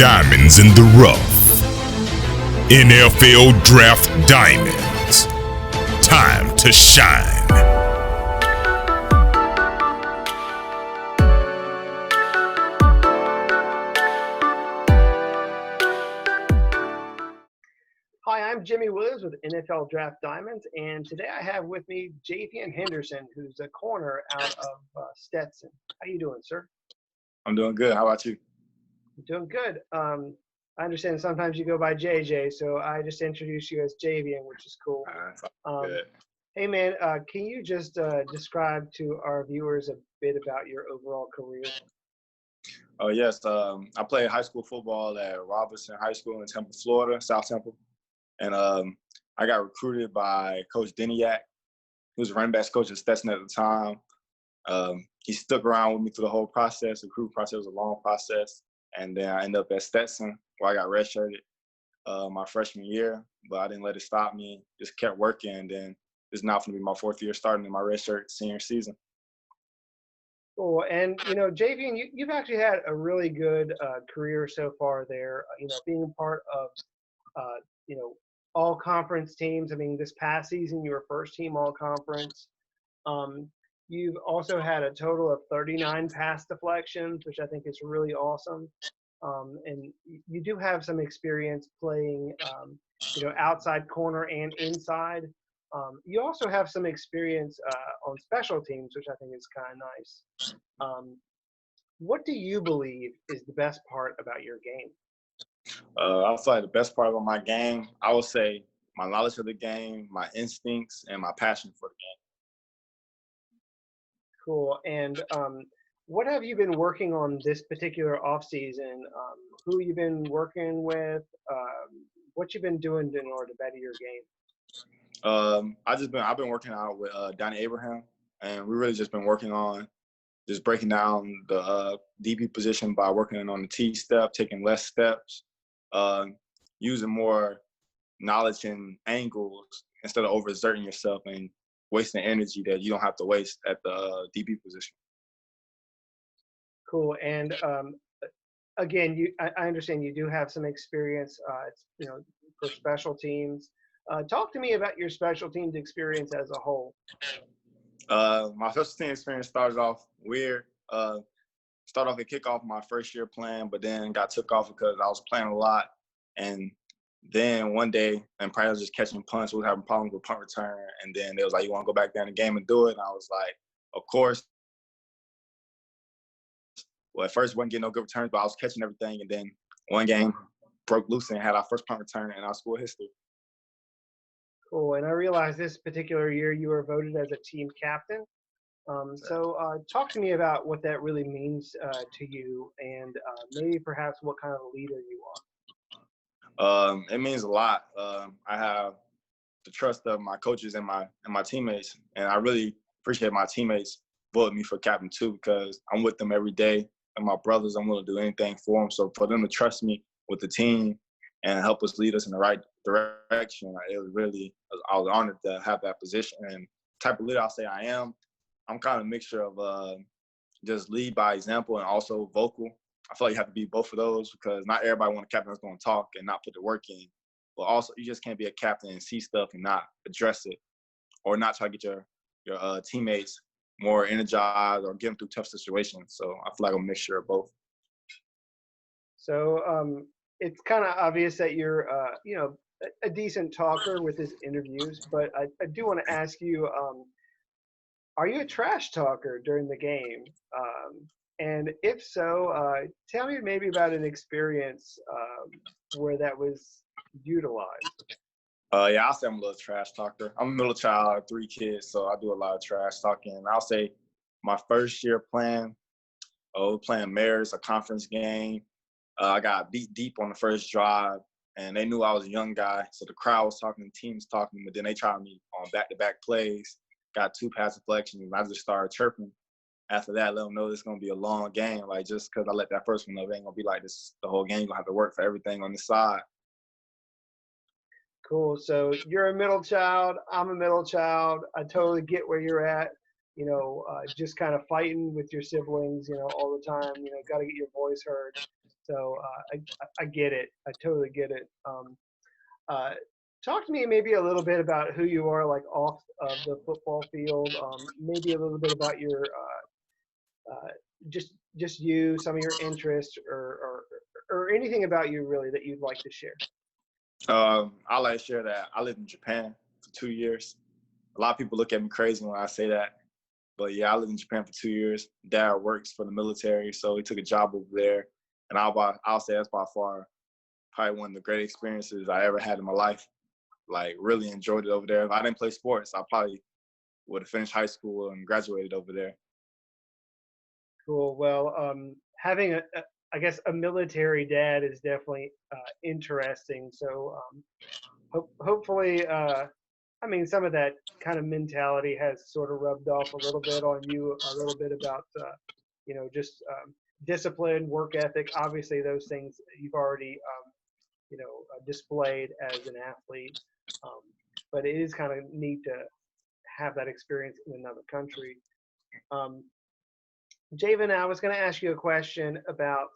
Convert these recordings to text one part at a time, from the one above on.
diamonds in the rough. NFL Draft Diamonds. Time to shine. Hi, I'm Jimmy Williams with NFL Draft Diamonds, and today I have with me Henderson, who's a corner out of Stetson. How you doing, sir? I'm doing good. How about you? I'm doing good. I understand sometimes you go by JJ, so I just introduced you as Javian, which is cool. Good. Hey, man, can you just describe to our viewers a bit about your overall career? Oh, yes. I played high school football at Robinson High School in Temple, Florida, South Temple. And I got recruited by Coach Deniak, who was running backs coach at Stetson at the time. He stuck around with me through the whole process. The recruiting process was a long process. And then I ended up at Stetson, where I got redshirted my freshman year. But I didn't let it stop me. Just kept working. And then it's now going to be my fourth year starting in my redshirt senior season. Cool. And, Javian, you've actually had a really good career so far there, being part of, all conference teams. I mean, this past season, you were first team all conference. You've also had a total of 39 pass deflections, which I think is really awesome. And you do have some experience playing, outside corner and inside. You also have some experience on special teams, which I think is kind of nice. What do you believe is the best part about your game? I feel like the best part about my game, I would say my knowledge of the game, my instincts, and my passion for the game. Cool. And what have you been working on this particular offseason? Who you been working with? What you been doing in order to better your game? I've been working out with Donnie Abraham, and we really just been working on just breaking down the DB position by working on the T step, taking less steps, using more knowledge and angles instead of overexerting yourself and wasting energy that you don't have to waste at the DB position. Cool. And again, I understand you do have some experience, for special teams. Talk to me about your special teams experience as a whole. My special team experience started off weird. Started off at kickoff my first year playing, but then got took off because I was playing a lot. And then one day, and probably was just catching punts, we were having problems with punt return. And then they was like, "You want to go back there in the game and do it?" And I was like, "Of course." Well, at first, wasn't getting no good returns, but I was catching everything. And then one game broke loose and had our first punt return in our school history. Cool. And I realized this particular year you were voted as a team captain. So talk to me about what that really means to you, and maybe perhaps what kind of a leader you are. It means a lot. I have the trust of my coaches and my teammates, and I really appreciate my teammates voting me for captain too, because I'm with them every day. And my brothers, I'm willing to do anything for them. So for them to trust me with the team and help us lead us in the right direction, I was honored to have that position. And the type of leader I'll say I am, I'm kind of a mixture of just lead by example and also vocal. I feel like you have to be both of those because not everybody wants a captain that's going to talk and not put the work in. But also, you just can't be a captain and see stuff and not address it, or not try to get your teammates more energized or get them through tough situations. So I feel like I'm a mixture of both. So it's kind of obvious that you're, a decent talker with his interviews, but I do want to ask you, are you a trash talker during the game? And if so, tell me maybe about an experience where that was utilized. Yeah, I'll say I'm a little trash talker. I'm a middle child, I have 3 kids, so I do a lot of trash talking. I'll say my first year playing Mariners, a conference game. I got beat deep on the first drive, and they knew I was a young guy, so the crowd was talking, the team was talking, but then they tried me on back-to-back plays, got 2 pass deflections, and I just started chirping. After that, let them know it's going to be a long game. Like, just because I let that first one up, it ain't going to be like this the whole game. You're going to have to work for everything on the side. Cool. So you're a middle child. I'm a middle child. I totally get where you're at. Just kind of fighting with your siblings, all the time. Got to get your voice heard. So I get it. I totally get it. Uh, Talk to me maybe a little bit about who you are, like off of the football field. Maybe a little bit about your just you, some of your interests, or anything about you really that you'd like to share. I like to share that I lived in Japan for 2 years. A lot of people look at me crazy when I say that, but yeah, I lived in Japan for 2 years. Dad works for the military, so he took a job over there, and I'll say that's by far probably one of the great experiences I ever had in my life. Like, really enjoyed it over there. If I didn't play sports, I probably would have finished high school and graduated over there. Cool. Well, having I guess a military dad is definitely interesting. So hopefully, I mean, some of that kind of mentality has sort of rubbed off a little bit on you, a little bit about, just discipline, work ethic. Obviously, those things you've already, displayed as an athlete. Um, but it is kind of neat to have that experience in another country. Um, Javen, I was going to ask you a question about,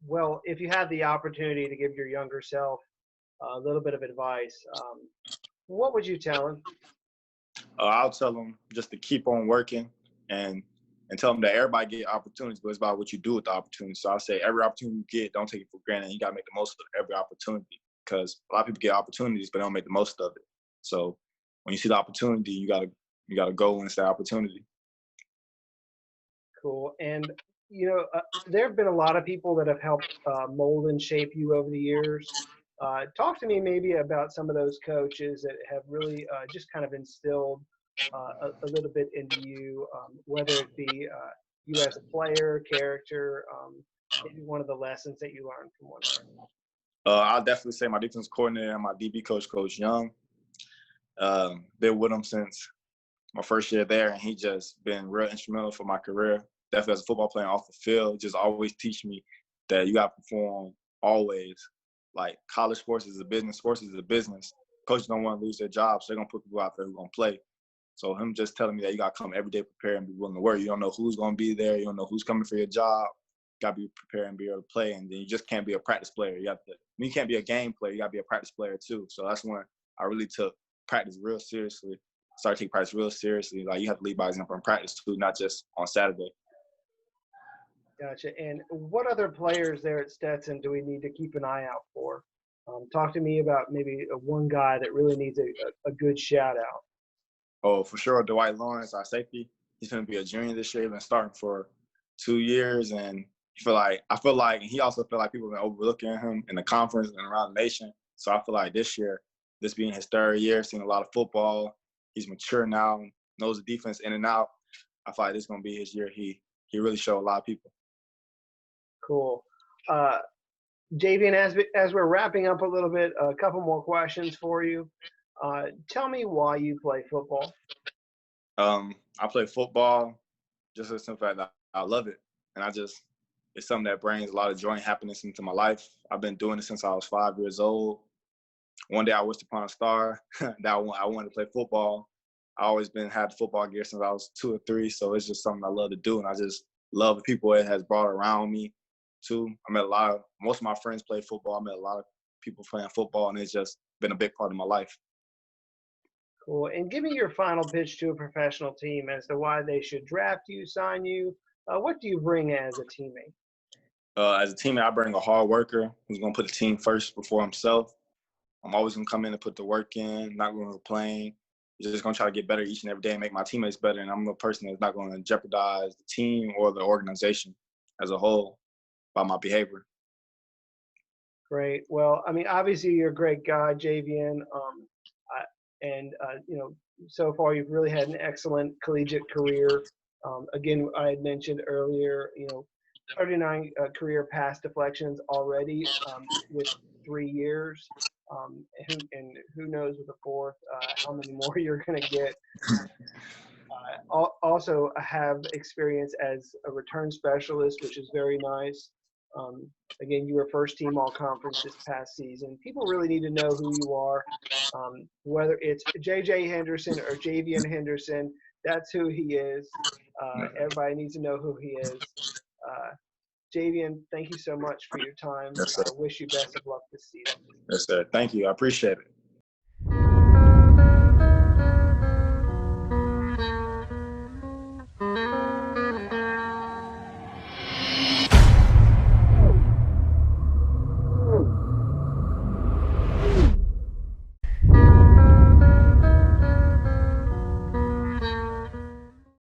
well, if you had the opportunity to give your younger self a little bit of advice, what would you tell him? I'll tell them just to keep on working and tell them that everybody get opportunities, but it's about what you do with the opportunity. So I say every opportunity you get, don't take it for granted. You got to make the most of every opportunity, because a lot of people get opportunities but don't make the most of it. So when you see the opportunity, you gotta go and it's that opportunity. Cool. And there have been a lot of people that have helped mold and shape you over the years. Talk to me maybe about some of those coaches that have really just kind of instilled a little bit into you, whether it be you as a player, character, maybe one of the lessons that you learned from one of them. I'll definitely say my defense coordinator and my DB coach, Coach Young. Been with him since my first year there, and he just been real instrumental for my career. Definitely as a football player off the field, just always teach me that you got to perform always. Like, college sports is a business, sports is a business. Coaches don't want to lose their jobs, so they're going to put people out there who are going to play. So him just telling me that you got to come every day prepared and be willing to work. You don't know who's going to be there. You don't know who's coming for your job. You got to be prepared and be able to play. And then you just can't be a practice player. You can't be a game player. You got to be a practice player too. So that's when I really took practice real seriously. Started taking practice real seriously. Like, you have to lead by example in practice too, not just on Saturday. Gotcha. And what other players there at Stetson do we need to keep an eye out for? Talk to me about maybe one guy that really needs a good shout out. Oh, for sure, Dwight Lawrence, our safety. He's going to be a junior this year. He's been starting for 2 years, and I feel like, and he also feel like people have been overlooking him in the conference and around the nation. So I feel like this year, this being his third year, seeing a lot of football, he's mature now, knows the defense in and out. I feel like this is going to be his year. He really showed a lot of people. Cool. JV, and as we're wrapping up a little bit, a couple more questions for you. Tell me why you play football. I play football just as simple fact that I love it. And it's something that brings a lot of joy and happiness into my life. I've been doing it since I was 5 years old. One day I wished upon a star that I wanted to play football. I always had football gear since I was 2 or 3, so it's just something I love to do. And I just love the people it has brought around me too. Most of my friends play football. I met a lot of people playing football, and it's just been a big part of my life. Cool. And give me your final pitch to a professional team as to why they should draft you, sign you. What do you bring as a teammate? As a teammate, I bring a hard worker who's going to put the team first before himself. I'm always going to come in and put the work in, not going to complain. Just going to try to get better each and every day and make my teammates better. And I'm a person that's not going to jeopardize the team or the organization as a whole by my behavior. Great. Well, I mean, obviously you're a great guy, Javian. So far you've really had an excellent collegiate career. Again, I had mentioned earlier, 39 career pass deflections already with 3 years. And who knows with the fourth, how many more you're going to get. Also have experience as a return specialist, which is very nice. Again, you were first team all conference this past season. People really need to know who you are, whether it's JJ Henderson or Javian Henderson. That's who he is. Everybody needs to know who he is. Javian, thank you so much for your time. Yes, sir. I wish you best of luck this season. Yes, sir. Thank you. I appreciate it.